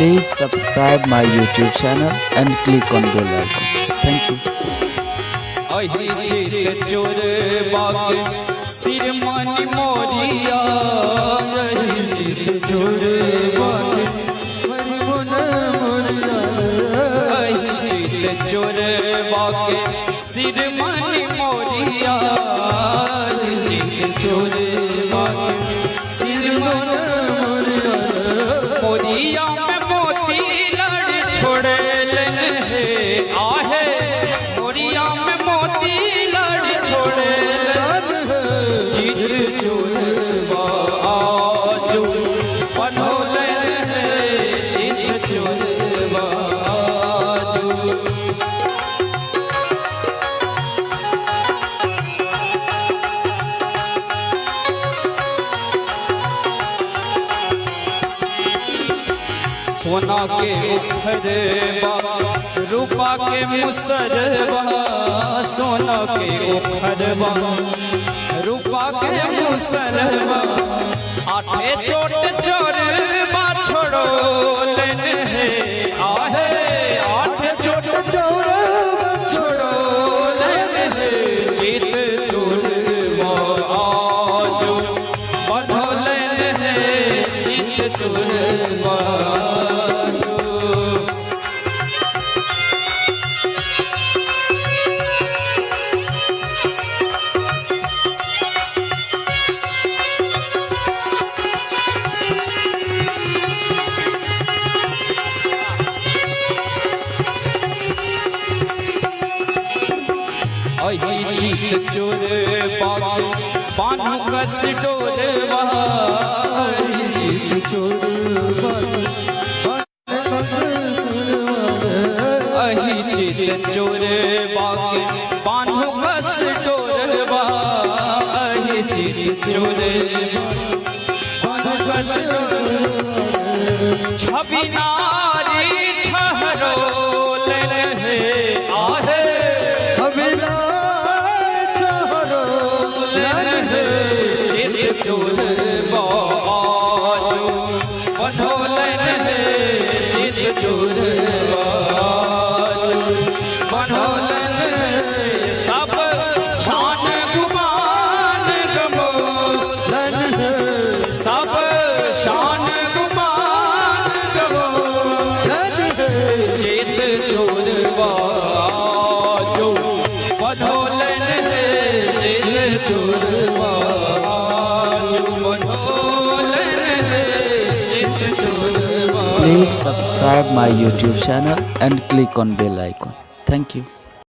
Please subscribe my YouTube channel and click on bell icon. Thank you. अहि चित चोर बाग सिरमणि मोरिया अहि चित चोर बाग अहि चित चोर बाग सिरमणि मोरिया अहि चित चोर बाग सिरमणि मोरिया में मोती लड़ छोड़े है आहे मोरिया में मोती लड़ छोड़े जीत चोरवा आजू बनोले जीत चोरवा आजू सोना के उखरवा रूपा के मुसरवा सोना के उखरवा रूपा के मुसरवा आठे चोट चोरवा छोड़ो लेने है आहे आठे चोट चोरवा छोड़ो लेने है जीत चोरवा आजो बंधो लेने है जीत चोरवा अहि चित चोर बाग बानु कस डोरवा अहि चित चोर अहि चित चोर बाग बानु कस डोरवा अहि चित चोर बानु कस छवि नारी छहरो ले आहे चोर बाजू बनोलन है चित चोर बाजू बनोलन सब शान गुमान गमोलन सब शान गुमान गमोलन चित चोर बाजू बनोलन है चित चोर Please subscribe my YouTube channel and click on bell icon. Thank you.